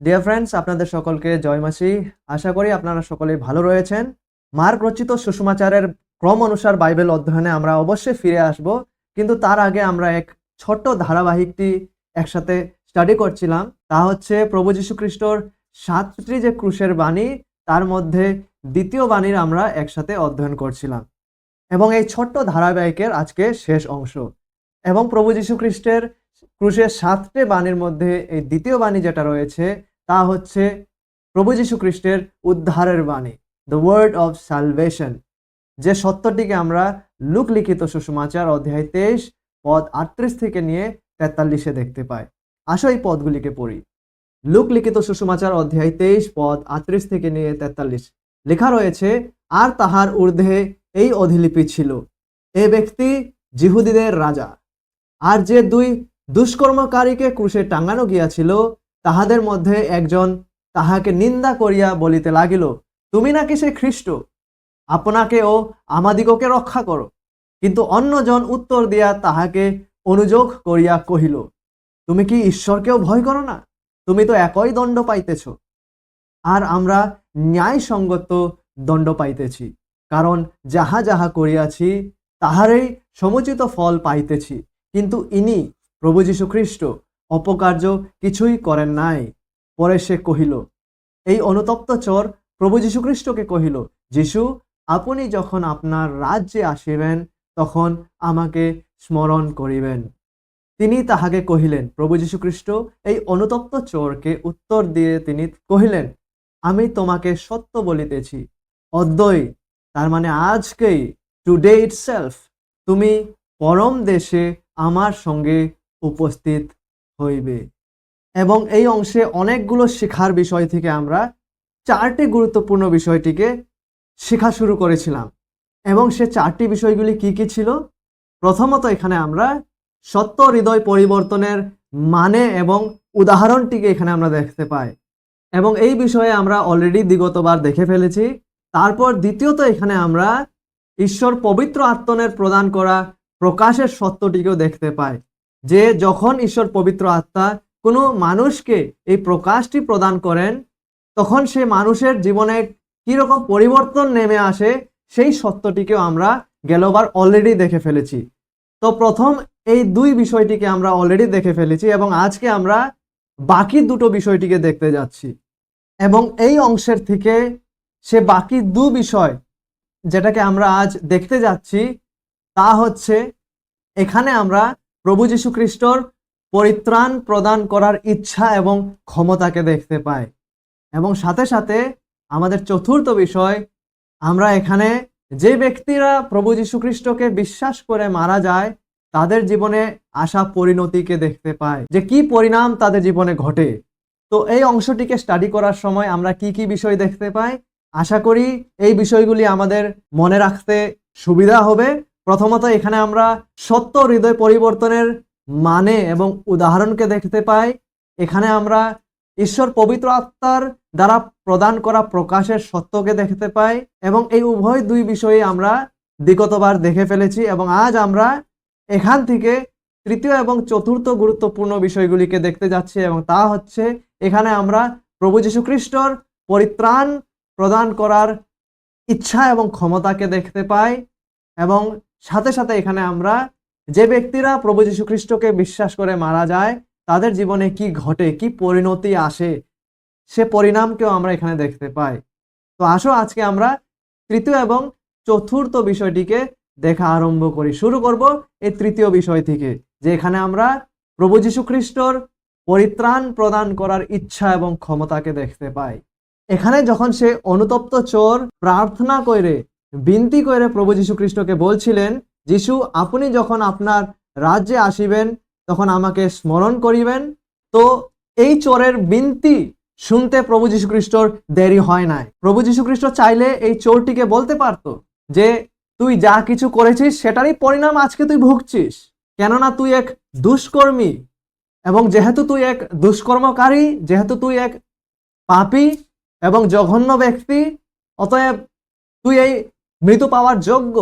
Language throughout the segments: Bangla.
ডিয়ার ফ্রেন্ডস, আপনাদের সকলকে জয় মাসি। আশা করি আপনারা সকলেই ভালো রয়েছেন। মার্ক রচিত সুষমাচারের ক্রম অনুসার বাইবেল অধ্যয়নে আমরা অবশ্যই ফিরে আসব, কিন্তু তার আগে আমরা এক ছোট্ট ধারাবাহিকটি একসাথে স্টাডি করছিলাম। তা হচ্ছে প্রভু যীশু খ্রিস্টর 7টি যে ক্রুশের বাণী, তার মধ্যে দ্বিতীয় বাণীর আমরা একসাথে অধ্যয়ন করছিলাম এবং এই ছোট্ট ধারাবাহিকের আজকে শেষ অংশ। এবং প্রভু যীশু খ্রিস্টের ক্রুশের 7টি বাণীর মধ্যে এই দ্বিতীয় বাণী যেটা রয়েছে তা হচ্ছে প্রভু যীশু খ্রিস্টের উদ্ধারের বাণী, দ্য ওয়ার্ড অফ সালভেশন, যে সত্যটিকে আমরা লুক লিখিত সুসমাচার অধ্যায় 23 পদ 38 থেকে নিয়ে 43-এ দেখতে পাই। আসো এই পদগুলিকে পড়ি। লুক লিখিত সুসমাচার অধ্যায় 23 পদ 38 থেকে নিয়ে 43 লেখা রয়েছে, আর তাহার ঊর্ধ্বে এই অধিলিপি ছিল, এ ব্যক্তি জিহুদীদের রাজা। আর যে দুই দুষ্কর্মকারীকে ক্রুশে টাঙ্গানো গিয়াছিল, তাহাদের মধ্যে একজন তাহাকে নিন্দা করিয়া বলিতে লাগিল, তুমি নাকি সে খ্রিস্ট? আপনাকে ও আমাদিগকে রক্ষা করো। কিন্তু অন্যজন উত্তর দিয়া তাহাকে অনুযোগ করিয়া কহিল, তুমি কি ঈশ্বরকেও ভয় করো না? তুমি তো একই দণ্ড পাইতেছ, আর আমরা ন্যায়সঙ্গত দণ্ড পাইতেছি, কারণ যাহা যাহা করিয়াছি তাহারই সমুচিত ফল পাইতেছি। কিন্তু ইনি প্রভু যীশু খ্রিস্ট অপকার্য কিছুই করেন নাই। পরে সে কহিল, এই অনুতপ্ত চোর প্রভু যীশু খ্রিস্টকে কহিল, যীশু, আপনি যখন আপনার রাজ্যে আসিবেন তখন আমাকে স্মরণ করিবেন। তিনি তাহাকে কহিলেন, প্রভু যীশু খ্রিস্ট এই অনুতপ্ত চোরকে উত্তর দিয়ে তিনি কহিলেন, আমি তোমাকে সত্য বলিতেছি, অদ্যই, তার মানে আজকেই, টুডে ইটসেলফ, তুমি পরম দেশে আমার সঙ্গে উপস্থিত হইবে। এবং এই অংশে অনেকগুলো শেখার বিষয় থেকে আমরা 4টি গুরুত্বপূর্ণ বিষয়টিকে শেখা শুরু করেছিলাম। এবং সে 4টি বিষয়গুলি কি কি ছিল? প্রথমত, এখানে আমরা সত্য হৃদয় পরিবর্তনের মানে এবং উদাহরণটিকে এখানে আমরা দেখতে পাই, এবং এই বিষয়ে আমরা অলরেডি বিগতবার দেখে ফেলেছি। তারপর দ্বিতীয়ত, এখানে আমরা ঈশ্বর পবিত্র আত্মনের প্রদান করা প্রকাশের সত্যটিকেও দেখতে পাই, যে যখন ঈশ্বর পবিত্র আত্মা কোনো মানুষকে এই প্রকাশটি প্রদান করেন, তখন সে মানুষের জীবনে কিরকম পরিবর্তন নেমে আসে, সেই সত্যটিকেও আমরা গেলবার অলরেডি দেখে ফেলেছি। তো প্রথম এই দুই বিষয়টিকে আমরা অলরেডি দেখে ফেলেছি, এবং আজকে আমরা বাকি দুটো বিষয়টিকে দেখতে যাচ্ছি। এবং এই অংশের থেকে সে বাকি দু বিষয় যেটাকে আমরা আজ দেখতে যাচ্ছি, তা হচ্ছে এখানে আমরা প্রভু যীশু খ্রিস্টর পরিত্রাণ প্রদান করার ইচ্ছা এবং ক্ষমতাকে দেখতে পাই। এবং সাথে সাথে আমাদের চতুর্থ বিষয়, আমরা এখানে যে ব্যক্তিরা প্রভু যীশু খ্রিস্টকে বিশ্বাস করে মারা যায়, তাদের জীবনে আসা পরিণতিকে দেখতে পাই, যে কি পরিণাম তাদের জীবনে ঘটে। তো এই অংশটিকে স্টাডি করার সময় আমরা কি কি বিষয় দেখতে পাই, আশা করি এই বিষয়গুলি আমাদের মনে রাখতে সুবিধা হবে। প্রথমত, এখানে আমরা সত্য হৃদয় পরিবর্তনের মানে এবং উদাহরণকে দেখতে পাই। এখানে আমরা ঈশ্বর পবিত্র আত্মার দ্বারা প্রদান করা প্রকাশের সত্যকে দেখতে পাই, এবং এই উভয় দুই বিষয়ে আমরা বিগতবার দেখে ফেলেছি। এবং আজ আমরা এখান থেকে তৃতীয় এবং চতুর্থ গুরুত্বপূর্ণ বিষয়গুলিকে দেখতে যাচ্ছি, এবং তা হচ্ছে এখানে আমরা প্রভু যীশু খ্রিস্টর পরিত্রাণ প্রদান করার ইচ্ছা এবং ক্ষমতাকে দেখতে পাই, এবং সাথে সাথে এখানে আমরা যে ব্যক্তিরা প্রভু যীশু খ্রিস্টকে বিশ্বাস করে মারা যায়, তাদের জীবনে কি ঘটে, কি পরিণতি আসে, সে পরিণামকেও আমরা এখানে দেখতে পাই। তো আসো আজকে আমরা তৃতীয় এবং চতুর্থ বিষয়টিকে দেখা আরম্ভ করি। শুরু করব এই তৃতীয় বিষয় থেকে, যে এখানে আমরা প্রভু যীশু খ্রিস্টর পরিত্রাণ প্রদান করার ইচ্ছা এবং ক্ষমতাকে দেখতে পাই। এখানে যখন সে অনুতপ্ত চোর প্রার্থনা করে, বিনতি করে প্রভু যীশু খ্রিস্টকে বলছিলেন, যীশু, আপনি যখন আপনার রাজ্যে আসিবেন তখন আমাকে স্মরণ করিবেন, তো এই চোরের বিনতি শুনতে প্রভু যীশু খ্রিস্টর দেরি হয় নাই। প্রভু যীশু খ্রিস্ট চাইলে এই চোরটিকে বলতে পারতো যে তুই যা কিছু করেছিস সেটারই পরিণাম আজকে তুই ভুগছিস, কেননা তুই এক দুষ্কর্মী, এবং যেহেতু তুই এক দুষ্কর্মকারী, যেহেতু তুই এক পাপী এবং জঘন্য ব্যক্তি, অতএব তুই এই মৃত্যু পাওয়ার যোগ্য।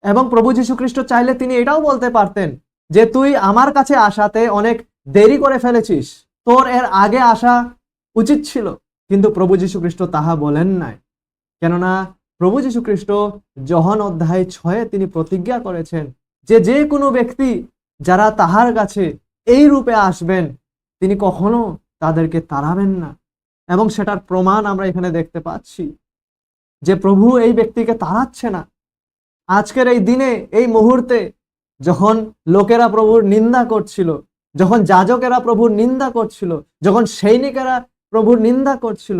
এবং প্রভু যীশু খ্রিস্ট চাইলে তিনি এটাও বলতে পারতেন যে তুই আমার কাছে আসাতে অনেক দেরি করে ফেলেছিস, তোর এর আগে আসা উচিত ছিল, কিন্তু প্রভু যীশু খ্রিস্ট তাহা বলেন নাই। কেননা প্রভু যীশু খ্রিস্ট যোহন অধ্যায় 6 তিনি প্রতিজ্ঞা করেছেন যে যে কোনো ব্যক্তি যারা তাহার কাছে এই রূপে আসবেন তিনি কখনো তাদেরকে তাড়াবেন না। এবং সেটার প্রমাণ আমরা এখানে দেখতে পাচ্ছি যে প্রভু এই ব্যক্তিকে তাড়াচ্ছে না। আজকের এই দিনে, এই মুহূর্তে যখন লোকেরা প্রভুর নিন্দা করছিল, যখন যাজকেরা প্রভুর নিন্দা করছিল, যখন সৈনিকেরা প্রভুর নিন্দা করছিল,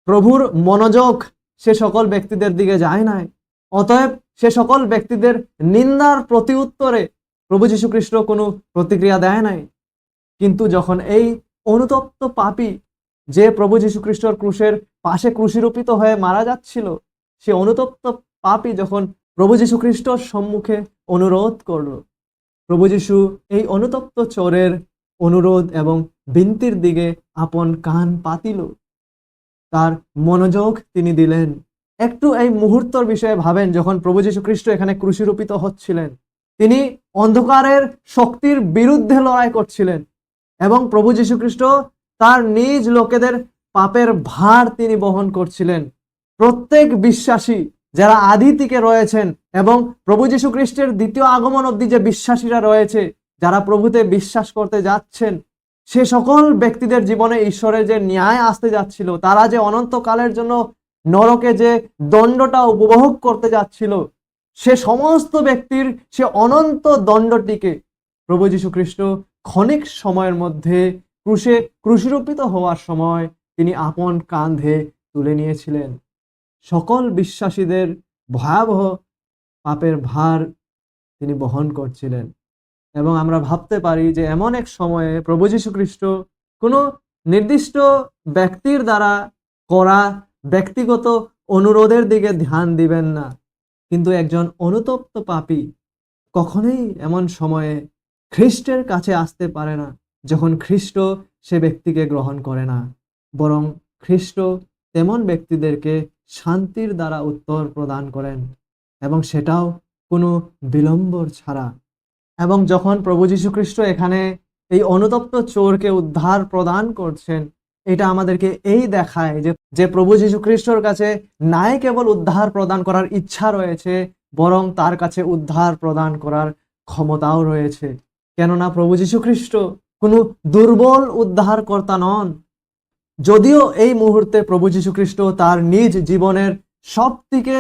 প্রভুর মনোযোগ সে সকল ব্যক্তিদের দিকে যায় নাই। অতএব সে সকল ব্যক্তিদের নিন্দার প্রতি উত্তরে প্রভু যীশু খ্রিস্ট কোনো প্রতিক্রিয়া দেয় নাই। কিন্তু যখন এই অনুতপ্ত পাপী, যে প্রভু যীশু খ্রিস্টর ক্রুশের পাশে ক্রুশিরোপিত হয়ে মারা যাচ্ছিল, সে অনুতপ্ত পাপী যখন প্রভু যীশু খ্রিস্টর সম্মুখে অনুরোধ করল, প্রভু যীশু এই অনুতপ্ত চোরের অনুরোধ এবং বিনতির দিকে আপন কান পাতিল, তার মনোযোগ তিনি দিলেন। একটু এই মুহূর্তের বিষয়ে ভাবেন, যখন প্রভু যীশু খ্রিস্ট এখানে ক্রুশিরোপিত হচ্ছিলেন, তিনি অন্ধকারের শক্তির বিরুদ্ধে লড়াই করছিলেন এবং প্রভু যীশু খ্রিস্ট তার নিজ লোকেদের পাপের ভার তিনি বহন করছিলেন। প্রত্যেক বিশ্বাসী যারা আদি থেকে রয়েছেন এবং প্রভু যীশু খ্রিস্টের দ্বিতীয় আগমন অবধি যে বিশ্বাসীরা রয়েছে, যারা প্রভুতে বিশ্বাস করতে যাচ্ছেন, সে সকল ব্যক্তিদের জীবনে ঈশ্বরের যে ন্যায় আসতে যাচ্ছিল, তারা যে অনন্তকালের জন্য নরকে যে দণ্ডটা উপভোগ করতে যাচ্ছিল, সে সমস্ত ব্যক্তির সে অনন্ত দণ্ডটিকে প্রভু যীশু খ্রিস্ট ক্ষণিক সময়ের মধ্যে ক্রুশিরোপিত হওয়ার সময় তিনি আপন কাঁধে তুলে নিয়েছিলেন। সকল বিশ্বাসীদের ভয়াবহ পাপের ভার তিনি বহন করছিলেন। এবং আমরা ভাবতে পারি যে এমন এক সময়ে প্রভু যীশু খ্রিস্ট কোনো নির্দিষ্ট ব্যক্তির দ্বারা করা ব্যক্তিগত অনুরোধের দিকে ধ্যান দিবেন না, কিন্তু একজন অনুতপ্ত পাপী কখনোই এমন সময়ে খ্রিস্টের কাছে আসতে পারে না যখন খ্রিস্ট সে ব্যক্তিকে গ্রহণ করে না, বরং খ্রিস্ট তেমন ব্যক্তিদেরকে শান্তির দ্বারা উত্তর প্রদান করেন, এবং সেটাও কোনো বিলম্বর ছাড়া। এবং যখন প্রভু যীশু খ্রিস্ট এখানে এই অনুতপ্ত চোরকে উদ্ধার প্রদান করছেন, এটা আমাদেরকে এই দেখায় যে প্রভু যীশু খ্রিস্টর কাছে নাই কেবল উদ্ধার প্রদান করার ইচ্ছা রয়েছে, বরং তার কাছে উদ্ধার প্রদান করার ক্ষমতাও রয়েছে। কেননা প্রভু যীশু খ্রিস্ট কোনো দুর্বল উদ্ধারকর্তা নন। যদিও এই মুহূর্তে প্রভু যীশু খ্রিস্ট তার নিজ জীবনের সবথেকে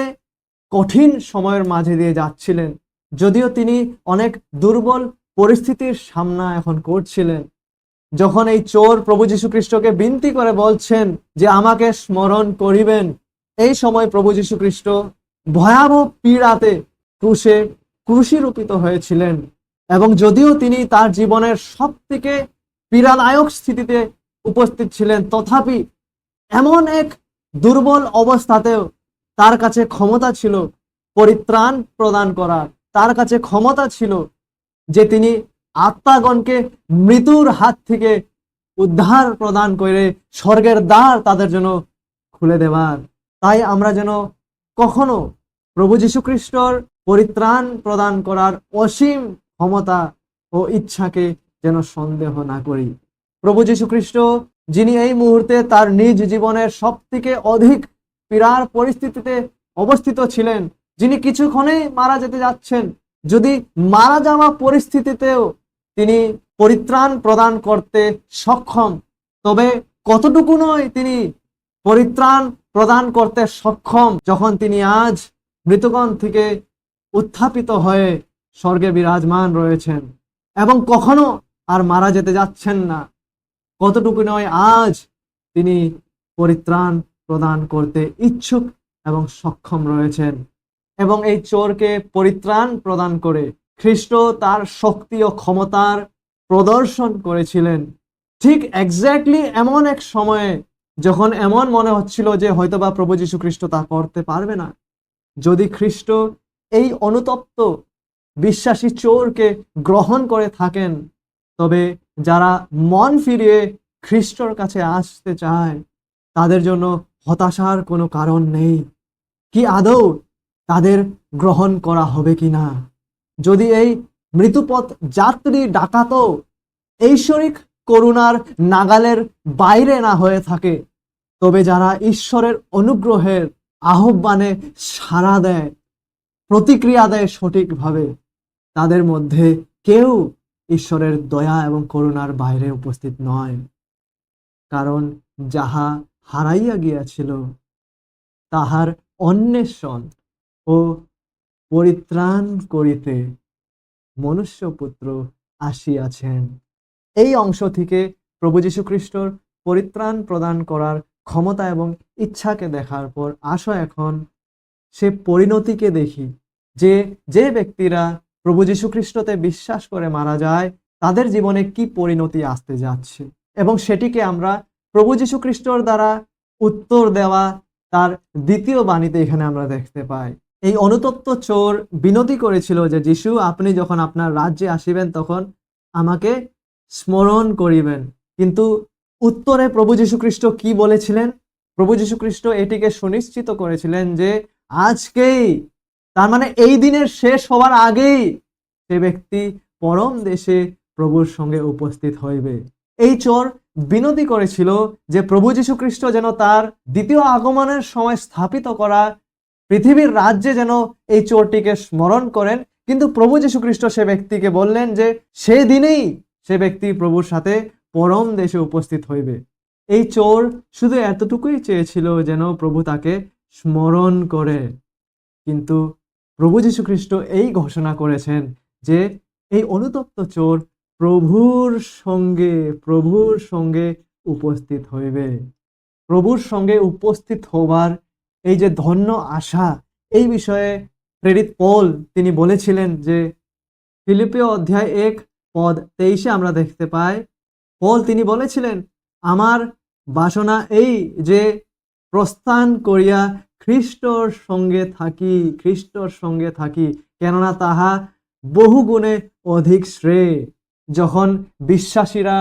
কঠিন সময়ের মাঝে দিয়ে যাচ্ছিলেন, যদিও তিনি অনেক দুর্বল পরিস্থিতির সামনা এখন করছিলেন, যখন এই চোর প্রভু যীশু খ্রিস্টকে বিনতি করে বলছেন যে আমাকে স্মরণ করিবেন, এই সময় প্রভু যীশু খ্রিস্ট ভয়াবহ পীড়াতে ক্রুশিরোপিত হয়েছিলেন। এবং যদিও তিনি তার জীবনের সবথেকে পীড়াদায়ক স্থিতিতে উপস্থিত ছিলেন, তথাপি এমন এক দুর্বল অবস্থাতেও তার কাছে ক্ষমতা ছিল পরিত্রাণ প্রদান করার। তার কাছে ক্ষমতা ছিল যে তিনি আত্মাগণকে মৃত্যুর হাত থেকে উদ্ধার প্রদান করে স্বর্গের দ্বার তাদের জন্য খুলে দেওয়ার। তাই আমরা যেন কখনো প্রভু যীশু খ্রিস্টর পরিত্রাণ প্রদান করার অসীম ক্ষমতা ও ইচ্ছাকে যেন সন্দেহ না করি। প্রভু যীশু খ্রিস্ট, যিনি এই মুহূর্তে তার নিজ জীবনের সবথেকে অধিক পীড়ার পরিস্থিতিতে অবস্থিত ছিলেন, যিনি কিছুক্ষণে মারা যেতে যাচ্ছেন, যদি মারা যাওয়া পরিস্থিতিতেও তিনি পরিত্রাণ প্রদান করতে সক্ষম, তবে কতটুকু নয় তিনি পরিত্রাণ প্রদান করতে সক্ষম যখন তিনি আজ মৃতগণ থেকে উত্থাপিত হয়ে স্বর্গে বিরাজমান রয়েছেন এবং কখনো আর মারা যেতে যাচ্ছেন না। কতটুকু নয় আজ তিনি পরিত্রাণ প্রদান করতে ইচ্ছুক এবং সক্ষম রয়েছেন। এবং এই চোরকে পরিত্রাণ প্রদান করে খ্রিস্ট তার শক্তি ও ক্ষমতার প্রদর্শন করেছিলেন। ঠিক এক্স্যাক্টলি এমন এক সময়ে যখন এমন মনে হচ্ছিল যে হয়তোবা প্রভু যীশু খ্রিস্ট তা করতে পারবে না, যদি খ্রিস্ট এই অনুতপ্ত বিশ্বাসী চোরকে গ্রহণ করে থাকেন, তবে যারা মন ফিরিয়ে খ্রিস্টর কাছে আসতে চায় তাদের জন্য হতাশার কোনো কারণ নেই। কি আদৌ তাদের গ্রহণ করা হবে কি না? যদি এই মৃত্যুপথ যাত্রী ডাকাতও ঐশ্বরিক করুণার নাগালের বাইরে না হয়ে থাকে, তবে যারা ঈশ্বরের অনুগ্রহের আহ্বানে সাড়া দেয়, প্রতিক্রিয়া দেয় সঠিকভাবে, তাদের মধ্যে কেউ ঈশ্বরের দয়া এবং করুণার বাইরে উপস্থিত নয়। কারণ যাহা হারাইয়া গিয়াছিল তাহার অন্বেষণ ও পরিত্রাণ করিতে মনুষ্যপুত্র আসিয়াছেন। এই অংশ থেকে প্রভু যীশু খ্রিস্টর পরিত্রাণ প্রদান করার ক্ষমতা এবং ইচ্ছাকে দেখার পর আসো এখন সে পরিণতিকে দেখি, যে যে ব্যক্তিরা প্রভু যীশু খ্রিস্টতে বিশ্বাস করে মারা যায় তাদের জীবনে কি পরিণতি আসতে যাচ্ছে, এবং সেটিকে আমরা প্রভু যীশু খ্রিস্টর দ্বারা উত্তর দেওয়া তার দ্বিতীয় বাণীতে এখানে আমরা দেখতে পাই। এই অনুতপ্ত চোর বিনতি করেছিল যে যিশু, আপনি যখন আপনার রাজ্যে আসিবেন তখন আমাকে স্মরণ করিবেন। কিন্তু উত্তরে প্রভু যীশু খ্রিস্ট কি বলেছিলেন? প্রভু যীশু খ্রিস্ট এটিকে সুনিশ্চিত করেছিলেন যে আজকেই, তার মানে এই দিনের শেষ হওয়ার আগেই সে ব্যক্তি পরম দেশে প্রভুর সঙ্গে উপস্থিত হইবে। এই চোর বিনতি করেছিল যে প্রভু যীশু খ্রিস্ট যেন তার দ্বিতীয় আগমনের সময় স্থাপিত করা পৃথিবীর রাজ্যে যেন এই চোরটিকে স্মরণ করেন। কিন্তু প্রভু যীশু খ্রিস্ট সে ব্যক্তিকে বললেন যে সেই দিনেই সে ব্যক্তি প্রভুর সাথে পরম দেশে উপস্থিত হইবে। এই চোর শুধু এতটুকুই চেয়েছিল যেন প্রভু তাকে স্মরণ করে, কিন্তু প্রভু যীশু খ্রিস্ট এই ঘোষণা করেছেন যে এই অনুতপ্ত চোর প্রভুর সঙ্গে উপস্থিত হইবে। প্রভুর সঙ্গে উপস্থিত হবার এই যে ধন্য আশা, এই বিষয়ে প্রেরিত পৌল তিনি বলেছিলেন যে ফিলিপিও অধ্যায় 1:23 আমরা দেখতে পাই, পৌল তিনি বলেছিলেন, আমার বাসনা এই যে প্রস্থান করিয়া খ্রিস্টর সঙ্গে থাকি, কেননা তাহা বহুগুণে অধিক শ্রেয়। যখন বিশ্বাসীরা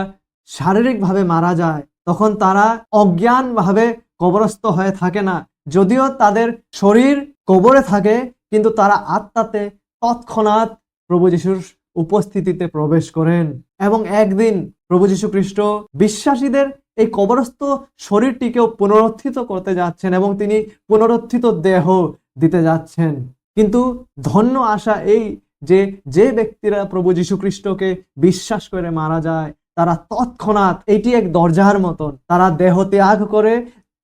শারীরিকভাবে মারা যায় তখন তারা অজ্ঞানভাবে কবরস্থ হয়ে থাকে না, যদিও তাদের শরীর কবরে থাকে, কিন্তু তারা আত্মাতে তৎক্ষণাৎ প্রভু যীশুর উপস্থিতিতে প্রবেশ করেন। এবং একদিন প্রভু যীশু খ্রিস্ট বিশ্বাসীদের এই কবরস্থ শরীরটিকেও পুনরুত্থিত করতে যাচ্ছেন এবং তিনি পুনরুত্থিত দেহ দিতে যাচ্ছেন। কিন্তু ধন্য আশা এই যে যে ব্যক্তিরা প্রভু যীশু খ্রিস্টকে বিশ্বাস করে মারা যায় তারা তৎক্ষণাৎ, এটি এক দরজার মতন, তারা দেহ ত্যাগ করে,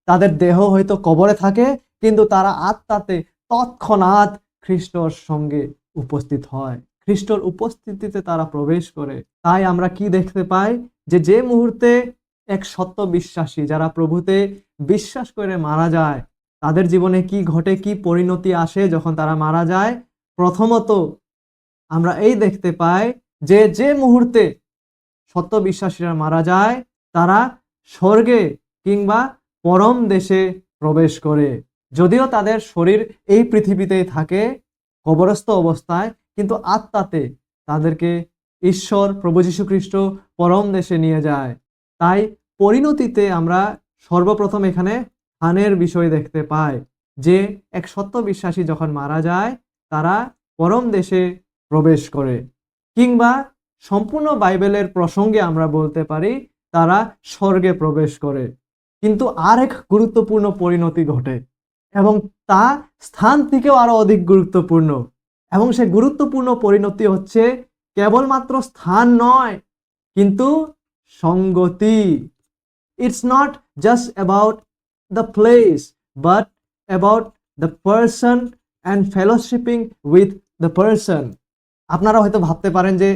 তাদের দেহ হয়তো কবরে থাকে কিন্তু তারা আত্মাতে তৎক্ষণাৎ খ্রিস্টর সঙ্গে উপস্থিত হয়, খ্রিস্টর উপস্থিতিতে তারা প্রবেশ করে। তাই আমরা কি দেখতে পাই যে যে মুহূর্তে এক সত্য বিশ্বাসী যারা প্রভুতে বিশ্বাস করে মারা যায় তাদের জীবনে কি ঘটে, কি পরিণতি আসে যখন তারা মারা যায়। প্রথমত আমরা এই দেখতে পাই যে যে মুহূর্তে সত্য বিশ্বাসীরা মারা যায় তারা স্বর্গে কিংবা পরম দেশে প্রবেশ করে। যদিও তাদের শরীর এই পৃথিবীতেই থাকে কবরস্থ অবস্থায়, কিন্তু আত্মাতে তাদেরকে ঈশ্বর প্রভু যীশু খ্রিস্ট পরম দেশে নিয়ে যায়। তাই পরিণতিতে আমরা সর্বপ্রথম এখানে স্থানের বিষয় দেখতে পাই যে এক সত্য বিশ্বাসী যখন মারা যায় তারা পরম দেশে প্রবেশ করে, কিংবা সম্পূর্ণ বাইবেলের প্রসঙ্গে আমরা বলতে পারি তারা স্বর্গে প্রবেশ করে। কিন্তু আরেক গুরুত্বপূর্ণ পরিণতি ঘটে এবং তা স্থান থেকেও আরো অধিক গুরুত্বপূর্ণ, এবং সে গুরুত্বপূর্ণ পরিণতি হচ্ছে কেবলমাত্র স্থান নয় কিন্তু সঙ্গতি। It's not just about the place but about the person and fellowshipping with the person. আপনারা হয়তো ভাবতে পারেন যে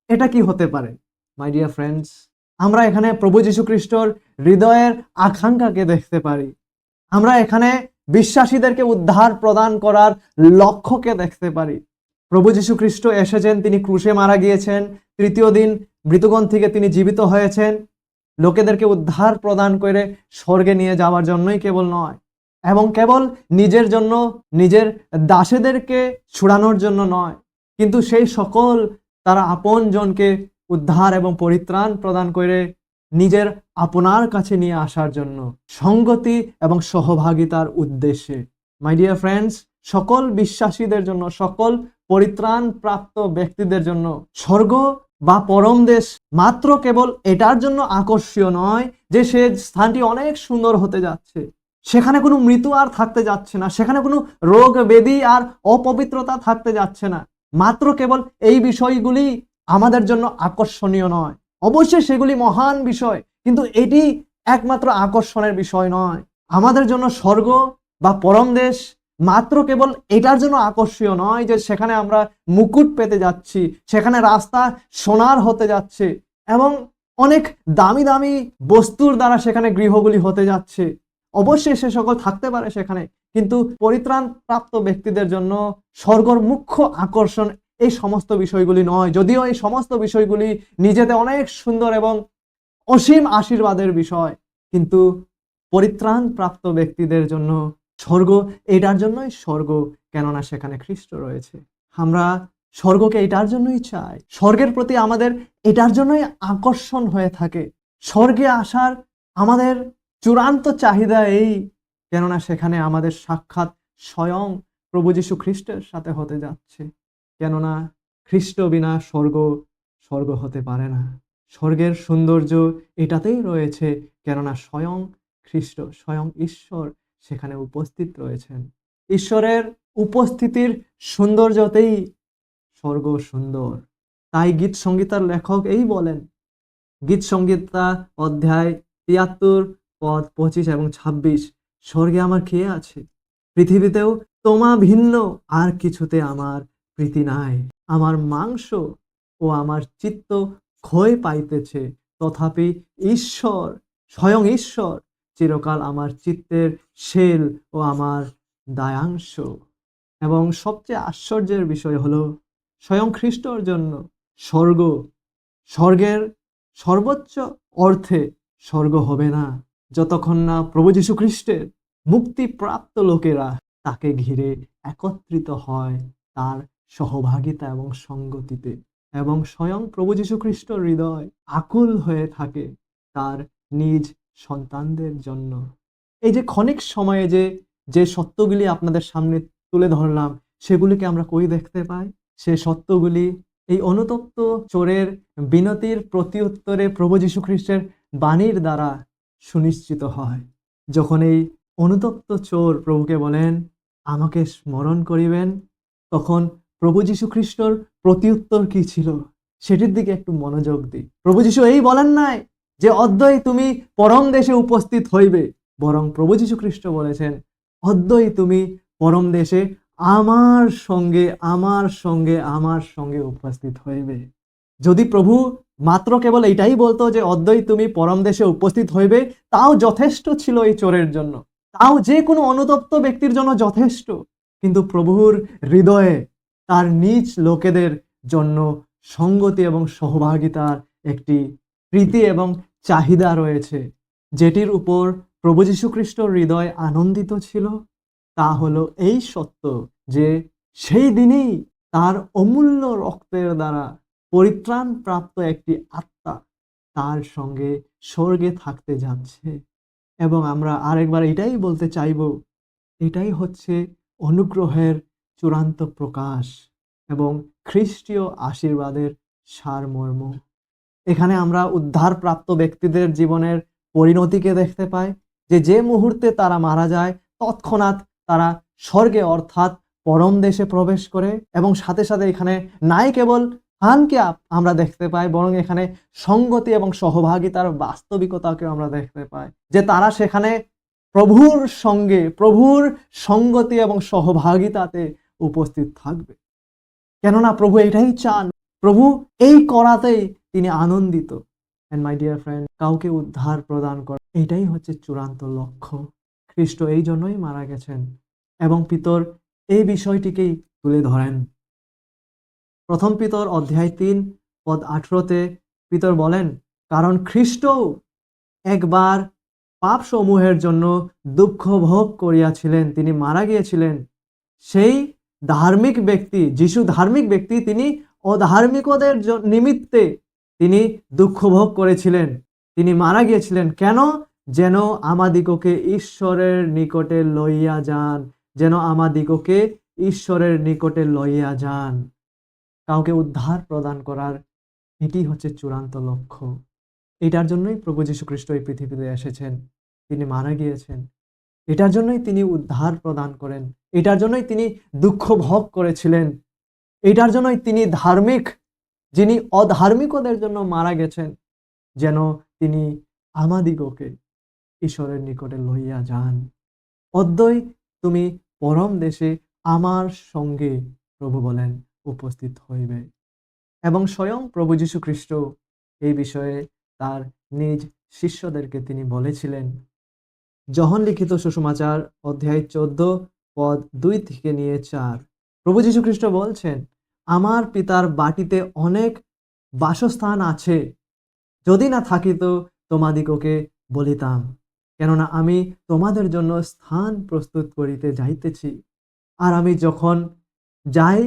এটা কি হতে পারে। মাই ডিয়ার ফ্রেন্ডস, আমরা এখানে প্রভু যীশু খ্রিস্টর হৃদয়ের আকাঙ্ক্ষাকে দেখতে পারি। আমরা এখানে বিশ্বাসীদেরকে উদ্ধার প্রদান করার লক্ষ্যকে দেখতে পারি। প্রভু যীশু খ্রিস্ট এসেছেন, তিনি ক্রুশে মারা গিয়েছেন, তৃতীয় দিন মৃতগণ থেকে তিনি জীবিত হয়েছেন লোকেদেরকে উদ্ধার প্রদান করে স্বর্গে নিয়ে যাওয়ার জন্যই কেবল নয়, এবং কেবল নিজের জন্য, নিজের দাসেদেরকে ছুড়ানোর জন্য নয়, কিন্তু সেই সকল তারা আপন জনকে উদ্ধার এবং পরিত্রাণ প্রদান করে নিজের আপনার কাছে নিয়ে আসার জন্য, সঙ্গতি এবং সহভাগিতার উদ্দেশ্যে। মাই ডিয়ার ফ্রেন্ডস, সকল বিশ্বাসীদের জন্য, সকল পরিত্রাণ প্রাপ্ত ব্যক্তিদের জন্য স্বর্গ বা পরম দেশ মাত্র কেবল এটার জন্য আকর্ষণীয় নয় যে সে স্থানটি অনেক সুন্দর হতে যাচ্ছে, সেখানে কোনো মৃত্যু আর থাকতে যাচ্ছে না, সেখানে কোনো রোগ ব্যাধি আর অপবিত্রতা থাকতে যাচ্ছে না। মাত্র কেবল এই বিষয়গুলি আমাদের জন্য আকর্ষণীয় নয়, অবশ্যই সেগুলি মহান বিষয়, কিন্তু এটি একমাত্র আকর্ষণের বিষয় নয়। আমাদের জন্য স্বর্গ বা পরম দেশ মাত্র কেবল এটার জন্য আকর্ষণীয় নয় যে সেখানে আমরা মুকুট পেতে যাচ্ছি, সেখানে রাস্তা সোনার হতে যাচ্ছে এবং অনেক দামি দামি বস্তুর দ্বারা সেখানে গৃহগুলি হতে যাচ্ছে। অবশ্যই সে সকল থাকতে পারে সেখানে, কিন্তু পরিত্রাণ প্রাপ্ত ব্যক্তিদের জন্য স্বর্গর মুখ্য আকর্ষণ এই সমস্ত বিষয়গুলি নয়, যদিও এই সমস্ত বিষয়গুলি নিজেতে অনেক সুন্দর এবং অসীম আশীর্বাদের বিষয়, কিন্তু পরিত্রাণ প্রাপ্ত ব্যক্তিদের জন্য স্বর্গ এটার জন্যই স্বর্গ, কেননা সেখানে খ্রিস্ট রয়েছে। আমরা স্বর্গকে এটার জন্যই চাই, স্বর্গের প্রতি আমাদের এটার জন্যই আকর্ষণ হয়ে থাকে। স্বর্গে আসার আমাদের চূড়ান্ত চাহিদা এই, কেননা সেখানে আমাদের সাক্ষাৎ স্বয়ং প্রভু যীশু খ্রিস্টের সাথে হতে যাচ্ছে। কেননা খ্রিস্ট বিনা স্বর্গ স্বর্গ হতে পারে না। স্বর্গের সৌন্দর্য এটাতেই রয়েছে, কেননা স্বয়ং খ্রিস্ট, স্বয়ং ঈশ্বর সেখানে উপস্থিত রয়েছেন। ঈশ্বরের উপস্থিতির সৌন্দর্যতেই স্বর্গ সুন্দর। তাই গীত সংগীতার লেখক এই বলেন, গীত সংগীতা অধ্যায় ৭৩ পদ ২৫ এবং ২৬, স্বর্গে আমার কে আছে, পৃথিবীতেও তোমা ভিন্ন আর কিছুতে আমার প্রীতি নাই। আমার মাংস ও আমার চিত্ত ক্ষয় পাইতেছে, তথাপি ঈশ্বর, স্বয়ং ঈশ্বর চিরকাল আমার চিত্তের শেল ও আমার দায়াংশ। এবং সবচেয়ে আশ্চর্যের বিষয় হলো স্বয়ং খ্রিস্টর জন্য স্বর্গ, স্বর্গের সর্বোচ্চ অর্থে স্বর্গ হবে না যতক্ষণ না প্রভু যীশু খ্রিস্টের মুক্তিপ্রাপ্ত লোকেরা তাকে ঘিরে একত্রিত হয় তার সহভাগিতা এবং সঙ্গতিতে, এবং স্বয়ং প্রভু যীশু খ্রিস্টর হৃদয় আকুল হয়ে থাকে তার নিজ সন্তানদের জন্য। এই যে ক্ষণিক সময়ে যে যে সত্যগুলি আপনাদের সামনে তুলে ধরলাম, সেগুলিকে আমরা কই দেখতে পাই? সে সত্যগুলি এই অনুতপ্ত চোরের বিনতির প্রতি উত্তরে প্রভু যীশু খ্রিস্টের বাণীর দ্বারা সুনিশ্চিত হয়। যখন এই অনুতপ্ত চোর প্রভুকে বলেন, আমাকে স্মরণ করিবেন, তখন প্রভু যীশু খ্রিস্টর প্রতি উত্তর কি ছিল সেটির দিকে একটু মনোযোগ দিই। প্রভু যীশু এই বলেন নাই যে অদ্যই তুমি পরম দেশে উপস্থিত হইবে, বরং প্রভু যীশু খ্রিস্ট বলেছেন, অদ্যই তুমি পরম দেশে আমার সঙ্গে আমার সঙ্গে আমার সঙ্গে উপস্থিত হইবে। যদি প্রভু মাত্র কেবল এইটাই বলতো যে অদ্যই তুমি পরম দেশে উপস্থিত হইবে, তাও যথেষ্ট ছিল এই চোরের জন্য, তাও যে কোনো অনুতপ্ত ব্যক্তির জন্য যথেষ্ট। কিন্তু প্রভুর হৃদয়ে তার নিজ লোকেদের জন্য সঙ্গতি এবং সহভাগিতার একটি প্রীতি এবং চাহিদা রয়েছে, যেটির উপর প্রভু যীশু খ্রিস্টর হৃদয় আনন্দিত ছিল। তা হলো এই সত্য যে সেই দিনেই তার অমূল্য রক্তের দ্বারা পরিত্রাণ প্রাপ্ত একটি আত্মা তার সঙ্গে স্বর্গে থাকতে যাচ্ছে। এবং আমরা আরেকবার এটাই বলতে চাইব, এটাই হচ্ছে অনুগ্রহের চূড়ান্ত প্রকাশ এবং খ্রিস্টীয় আশীর্বাদের সারমর্ম। এখানে আমরা উদ্ধারপ্রাপ্ত ব্যক্তিদের জীবনের পরিণতিকে দেখতে পাই, যে যে মুহূর্তে তারা মারা যায় তৎক্ষণাৎ তারা স্বর্গে অর্থাৎ পরম দেশে প্রবেশ করে, এবং সাথে সাথে এখানে নাই কেবল হানকে আমরা দেখতে পাই, বরং এখানে সঙ্গতি এবং সহভাগিতার বাস্তবিকতাকে আমরা দেখতে পাই, যে তারা সেখানে প্রভুর সঙ্গে প্রভুর সঙ্গতি এবং সহভাগিতাতে উপস্থিত থাকবে। কেননা প্রভু এটাই চান, প্রভু এই করাতেই তিনি আনন্দিত। এন্ড মাই ডিয়ার ফ্রেন্ড, কাউকে উদ্ধার প্রদান করা এটাই হচ্ছে চূড়ান্ত লক্ষ্য। খ্রিস্ট এই জন্যই মারা গেছেন, এবং পিতর এই বিষয়টিকেই তুলে ধরেন। প্রথম পিতর অধ্যায় ৩ পদ ১৮-তে পিতর বলেন, কারণ খ্রিস্ট একবার পাপ সমূহের জন্য দুঃখ ভোগ করিয়াছিলেন, তিনি মারা গিয়েছিলেন। সেই ধার্মিক ব্যক্তি, যিশু ধার্মিক ব্যক্তি, তিনি অধার্মিকদের নিমিত্তে তিনি দুঃখ ভোগ করেছিলেন, তিনি মারা গিয়েছিলেন। কেন? যেন আমাদিগকে ঈশ্বরের নিকটে লইয়া যান, যেন আমাদিগকে ঈশ্বরের নিকটে লইয়া যান। কাউকে উদ্ধার প্রদান করার এটি হচ্ছে চূড়ান্ত লক্ষ্য। এটার জন্যই প্রভু যীশু খ্রিস্ট এই পৃথিবীতে এসেছেন। তিনি মারা গিয়েছেন। এটার জন্যই তিনি উদ্ধার প্রদান করেন। এটার জন্যই তিনি দুঃখ ভোগ করেছিলেন। এটার জন্যই তিনি ধার্মিক, যিনি অধার্মিকদের জন্য মারা গেছেন, যেন তিনি আমাদিগকে ঈশ্বরের নিকটে লইয়া যান। অদ্বৈ তুমি পরম দেশে আমার সঙ্গে, প্রভু বলেন, উপস্থিত হইবে। এবং স্বয়ং প্রভু যীশু খ্রিস্ট এই বিষয়ে তার নিজ শিষ্যদেরকে তিনি বলেছিলেন। যোহন লিখিত সুসমাচার অধ্যায় 14 পদ 2 থেকে নিয়ে 4, প্রভু যীশু খ্রিস্ট বলছেন, আমার পিতার বাটিতে অনেক বাসস্থান আছে, যদি না থাকিত তোমাদিগকে বলিতাম, কেননা আমি তোমাদের জন্য স্থান প্রস্তুত করিতে যাইতেছি। আর আমি যখন যাই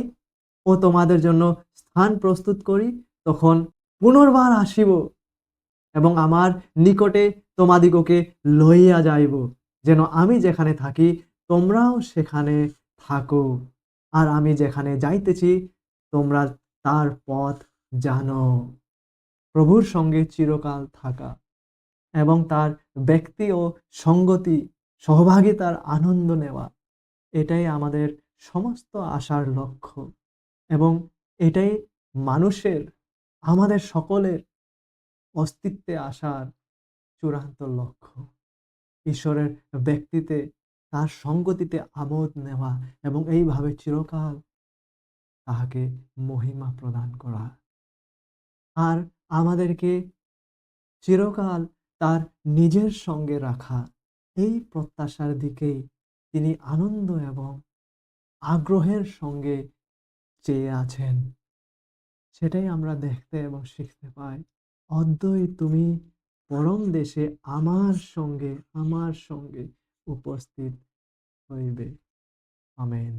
ও তোমাদের জন্য স্থান প্রস্তুত করি, তখন পুনর্বার আসিব এবং আমার নিকটে তোমাদিগকে লইয়া যাইব, যেন আমি যেখানে থাকি তোমরাও সেখানে থাকো। আর আমি যেখানে যাইতেছি তোমরা তার পথ জানো। প্রভুর সঙ্গে চিরকাল থাকা এবং তার ব্যক্তি ও সঙ্গতি, সহভাগিতার আনন্দ নেওয়া, এটাই আমাদের সমস্ত আশার লক্ষ্য এবং এটাই মানুষের, আমাদের সকলের অস্তিত্বে আসার চূড়ান্ত লক্ষ্য। ঈশ্বরের ব্যক্তিতে, তার সঙ্গতিতে আমোদ নেওয়া এবং এইভাবে চিরকাল তাহাকে মহিমা প্রদান করা। আর আমাদেরকে চিরকাল তার নিজের সঙ্গে রাখা, এই প্রত্যাশার দিকেই তিনি আনন্দ এবং আগ্রহের সঙ্গে চেয়ে আছেন। সেটাই আমরা দেখতে এবং শিখতে পাই। অদ্বৈ তুমি পরম দেশে আমার সঙ্গে উপস্থিত হইবে। আমেন।